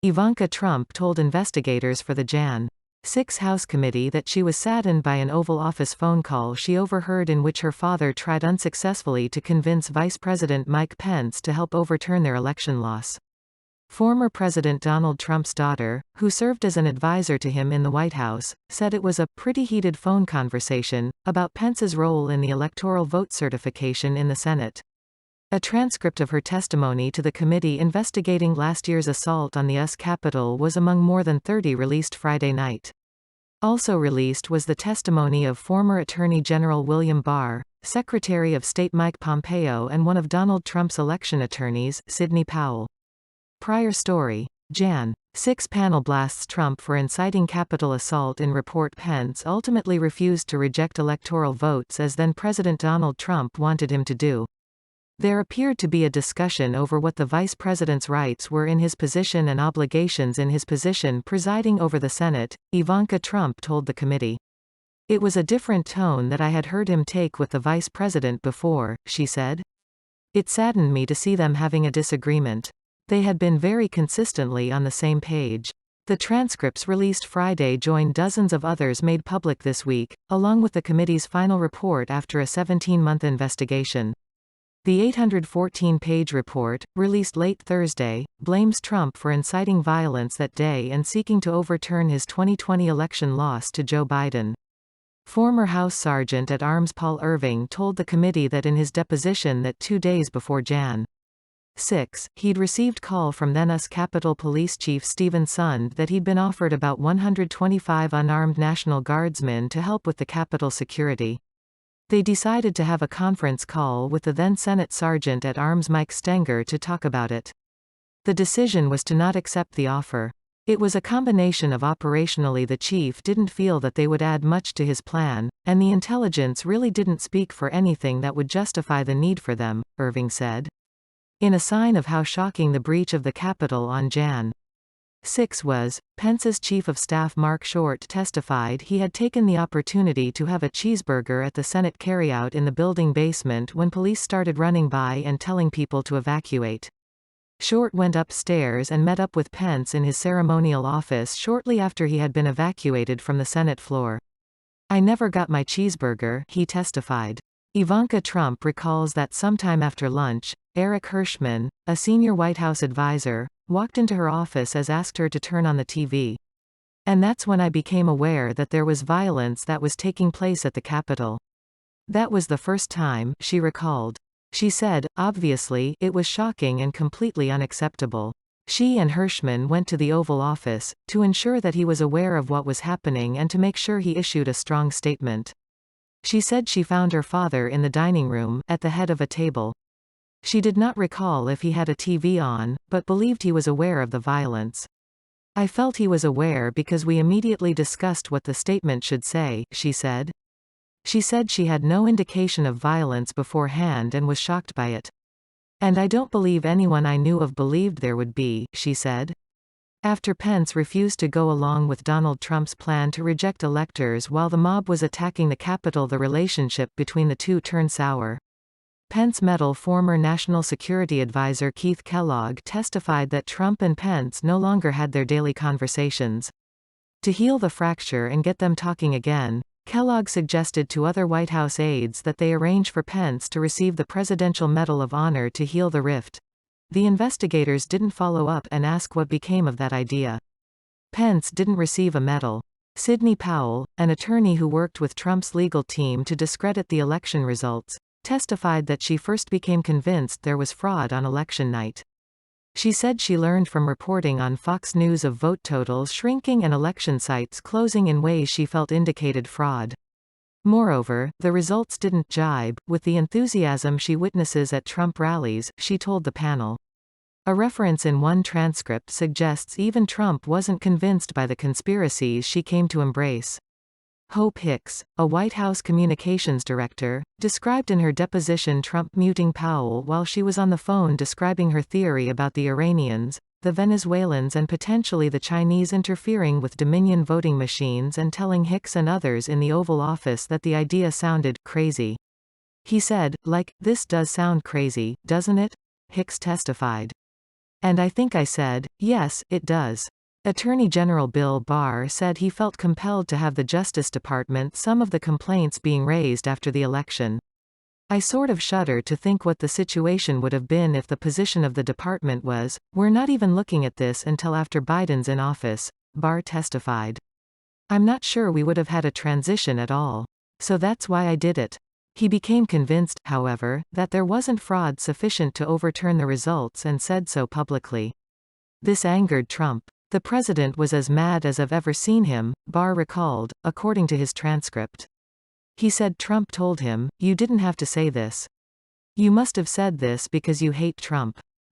Ivanka Trump told investigators for the Jan. 6 House committee that she was saddened by an Oval Office phone call she overheard in which her father tried unsuccessfully to convince Vice President Mike Pence to help overturn their election loss. Former President Donald Trump's daughter, who served as an advisor to him in the White House, said it was a pretty heated phone conversation about Pence's role in the electoral vote certification in the Senate. A transcript of her testimony to the committee investigating last year's assault on the U.S. Capitol was among more than 30 released Friday night. Also released was the testimony of former Attorney General William Barr, Secretary of State Mike Pompeo and one of Donald Trump's election attorneys, Sidney Powell. Prior story. Jan. 6 panel blasts Trump for inciting Capitol assault in report Pence ultimately refused to reject electoral votes as then-President Donald Trump wanted him to do. There appeared to be a discussion over what the vice president's rights were in his position and obligations in his position presiding over the Senate, Ivanka Trump told the committee. It was a different tone that I had heard him take with the vice president before, she said. It saddened me to see them having a disagreement. They had been very consistently on the same page. The transcripts released Friday joined dozens of others made public this week, along with the committee's final report after a 17-month investigation. The 814-page report, released late Thursday, blames Trump for inciting violence that day and seeking to overturn his 2020 election loss to Joe Biden. Former House Sergeant at Arms Paul Irving told the committee that in his deposition that 2 days before Jan. 6, he'd received call from then-US Capitol Police Chief Stephen Sund that he'd been offered about 125 unarmed National Guardsmen to help with the Capitol security. They decided to have a conference call with the then Senate Sergeant at Arms Mike Stenger to talk about it. The decision was to not accept the offer. It was a combination of operationally the chief didn't feel that they would add much to his plan, and the intelligence really didn't speak for anything that would justify the need for them, Irving said. In a sign of how shocking the breach of the Capitol on Jan. 6 was, Pence's Chief of Staff Mark Short testified he had taken the opportunity to have a cheeseburger at the Senate carryout in the building basement when police started running by and telling people to evacuate. Short went upstairs and met up with Pence in his ceremonial office shortly after he had been evacuated from the Senate floor. I never got my cheeseburger, he testified. Ivanka Trump recalls that sometime after lunch, Eric Hirschman, a senior White House advisor, walked into her office as asked her to turn on the TV. And that's when I became aware that there was violence that was taking place at the Capitol. That was the first time, she recalled. She said, obviously, it was shocking and completely unacceptable. She and Hirschman went to the Oval Office, to ensure that he was aware of what was happening and to make sure he issued a strong statement. She said she found her father in the dining room, at the head of a table. She did not recall if he had a TV on, but believed he was aware of the violence. I felt he was aware because we immediately discussed what the statement should say, she said. She said she had no indication of violence beforehand and was shocked by it. And I don't believe anyone I knew of believed there would be, she said. After Pence refused to go along with Donald Trump's plan to reject electors while the mob was attacking the Capitol, the relationship between the two turned sour. Pence met former National Security Advisor Keith Kellogg testified that Trump and Pence no longer had their daily conversations. To heal the fracture and get them talking again, Kellogg suggested to other White House aides that they arrange for Pence to receive the Presidential Medal of Honor to heal the rift. The investigators didn't follow up and ask what became of that idea. Pence didn't receive a medal. Sidney Powell, an attorney who worked with Trump's legal team to discredit the election results, testified that she first became convinced there was fraud on election night. She said she learned from reporting on Fox News of vote totals shrinking and election sites closing in ways she felt indicated fraud. Moreover, the results didn't jibe with the enthusiasm she witnesses at Trump rallies, she told the panel. A reference in one transcript suggests even Trump wasn't convinced by the conspiracies she came to embrace. Hope Hicks, a White House communications director, described in her deposition Trump muting Powell while she was on the phone describing her theory about the Iranians, the Venezuelans and potentially the Chinese interfering with Dominion voting machines and telling Hicks and others in the Oval Office that the idea sounded crazy. He said, like, this does sound crazy, doesn't it? Hicks testified. And I think I said, yes, it does. Attorney General Bill Barr said he felt compelled to have the Justice Department some of the complaints being raised after the election. I sort of shudder to think what the situation would have been if the position of the department was, we're not even looking at this until after Biden's in office, Barr testified. I'm not sure we would have had a transition at all. So that's why I did it. He became convinced, however, that there wasn't fraud sufficient to overturn the results and said so publicly. This angered Trump. The president was as mad as I've ever seen him, Barr recalled, according to his transcript. He said Trump told him, "You didn't have to say this. You must have said this because you hate Trump."